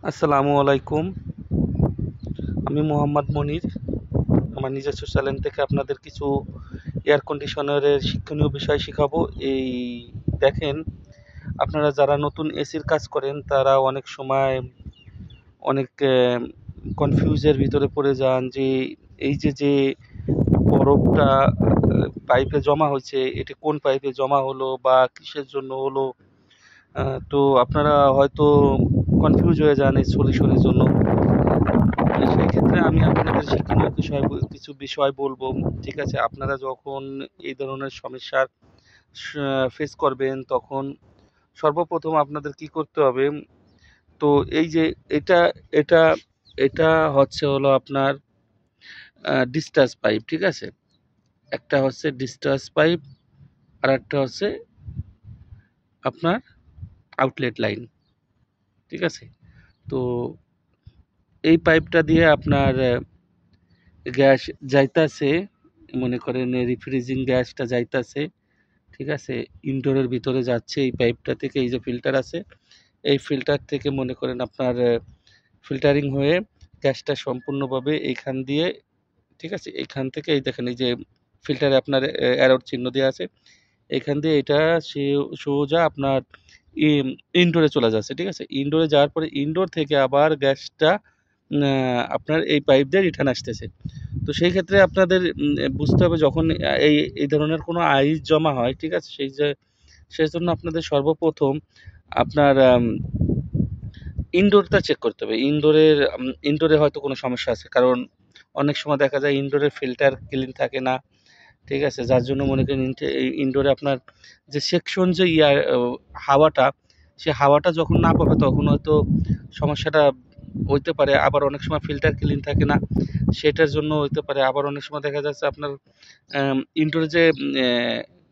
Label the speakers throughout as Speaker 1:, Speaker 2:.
Speaker 1: আসসালামু আলাইকুম। আমি মোহাম্মদ মনির। আমার নিজস্ব চ্যানেল থেকে আপনাদের কিছু এয়ার কন্ডিশনারের শিক্ষণীয় বিষয় শিখাবো। এই দেখেন, আপনারা যারা নতুন এসির কাজ করেন তারা অনেক সময় অনেক কনফিউজের ভিতরে পড়ে যান যে এই যে বরফটা পাইপে জমা হয়েছে, এটি কোন পাইপে জমা হলো বা কিসের জন্য হলো। তো আপনারা হয়তো কনফিউজ হয়ে যান এই সলিউশনের জন্য। সেই ক্ষেত্রে আমি আপনাদের শিক্ষণীয় কিছু বিষয় বলবো। ঠিক আছে, আপনারা যখন এই ধরনের সমস্যার ফেস করবেন তখন সর্বপ্রথম আপনাদের কি করতে হবে। তো এই যে এটা এটা এটা হচ্ছে হলো আপনার ডিসচার্জ পাইপ। ঠিক আছে, একটা হচ্ছে ডিসচার্জ পাইপ আর একটা হচ্ছে আপনার আউটলেট লাইন। ঠিক আছে, তো এই পাইপটা দিয়ে আপনার গ্যাস যাইতাছে, মনে করেন রিফ্রিজিং গ্যাসটা যাইতাছে। ঠিক আছে, ইনডোরের ভিতরে যাচ্ছে এই পাইপটা থেকে। এই যে ফিল্টার আছে, এই ফিল্টার থেকে মনে করেন আপনার ফিল্টারিং হয়ে গ্যাসটা সম্পূর্ণভাবে এইখান দিয়ে, ঠিক আছে, এইখান থেকে এই দেখেন এই যে ফিল্টারে আপনার অ্যারোর চিহ্ন দেওয়া আছে, এখান দিয়ে এটা সোজা আপনার ইনডোরে চলে যাচ্ছে। ঠিক আছে, ইনডোরে যাওয়ার পরে ইনডোর থেকে আবার গ্যাসটা আপনার এই পাইপ দিয়ে রিটার্ন আসতেছে। তো সেই ক্ষেত্রে আপনাদের বুঝতে হবে যখন এই এই ধরনের কোনো আইস জমা হয়, ঠিক আছে, সেই জন্য আপনাদের সর্বপ্রথম আপনার ইনডোরটা চেক করতে হবে। ইনডোরে হয়তো কোনো সমস্যা আছে, কারণ অনেক সময় দেখা যায় ইনডোরের ফিল্টার ক্লিন থাকে না। ঠিক আছে, যার জন্য মনে করেন ইনডোরে আপনার যে সেকশন যে হাওয়াটা, সে হাওয়াটা যখন না পাবে তখন হয়তো সমস্যাটা হইতে পারে। আবার অনেক সময় ফিল্টার ক্লিন থাকে না, সেটার জন্য হইতে পারে। আবার অনেক সময় দেখা যাচ্ছে আপনার ইনডোরে যে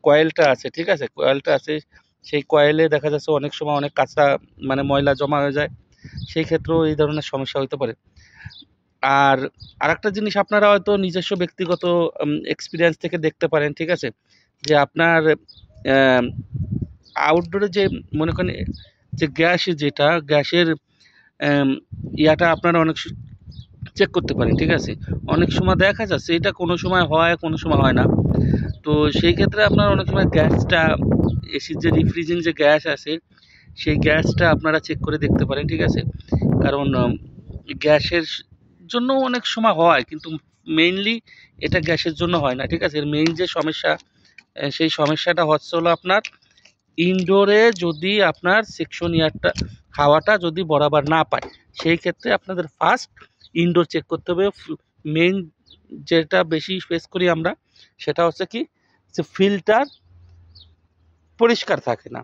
Speaker 1: কয়েলটা আছে, ঠিক আছে, কয়েলটা আছে, সেই কয়েলে দেখা যাচ্ছে অনেক সময় অনেক কাঁচা মানে ময়লা জমা হয়ে যায়। সেই ক্ষেত্রেও এই ধরনের সমস্যা হইতে পারে। আর আরেকটা জিনিস আপনারা হয়তো নিজস্ব ব্যক্তিগত এক্সপিরিয়েন্স থেকে দেখতে পারেন। ঠিক আছে, যে আপনার আউটডোরে যে মনে করেন যে গ্যাসের ইয়াটা আপনারা অনেক চেক করতে পারেন। ঠিক আছে, অনেক সময় দেখা যাচ্ছে এটা কোনো সময় হয় কোনো সময় হয় না। তো সেই ক্ষেত্রে আপনার অনেক সময় গ্যাসটা, এসির যে রিফ্রিজিং যে গ্যাস আছে, সেই গ্যাসটা আপনারা চেক করে দেখতে পারেন। ঠিক আছে, কারণ গ্যাসের জন্য অনেক সময় হয়, কিন্তু মেইনলি এটা গ্যাসের জন্য হয় না। ঠিক আছে, এর মেইন যে সমস্যা, সেই সমস্যাটা হচ্ছে হলো আপনার ইনডোরে যদি আপনার সেকশন ইয়ারটা, হাওয়াটা যদি বরাবর না পায়, সেই ক্ষেত্রে আপনাদের ফার্স্ট ইনডোর চেক করতে হবে। মেইন যেটা বেশি ফেস করি আমরা, সেটা হচ্ছে কি, যে ফিল্টার পরিষ্কার থাকে না,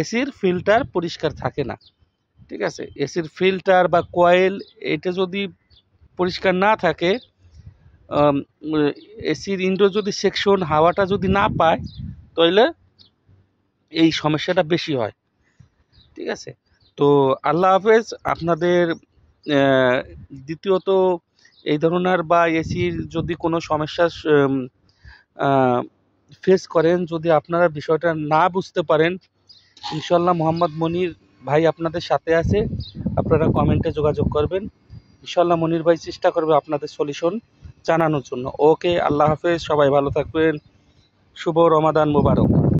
Speaker 1: এসির ফিল্টার পরিষ্কার থাকে না। ঠিক আছে, এসির ফিল্টার বা কয়েল, এটা যদি পরিষ্কার না থাকে, এসির ইনডোর যদি সেকশন হাওয়াটা যদি না পায়, তাহলে এই সমস্যাটা বেশি হয়। ঠিক আছে, তো আল্লাহ হাফেজ। আপনাদের দ্বিতীয়ত এই ধরনের বা এসির যদি কোনো সমস্যা ফেস করেন, যদি আপনারা বিষয়টা না বুঝতে পারেন, ইনশাল্লাহ মোহাম্মদ মনির ভাই আপনাদের সাথে আছে। আপনারা কমেন্টে যোগাযোগ করবেন, ইনশাল্লাহ মনির ভাই চেষ্টা করবে আপনাদের সলিউশন জানানোর জন্য। ওকে, আল্লাহ হাফেজ, সবাই ভালো থাকবেন। শুভ রমাদান মুবারক।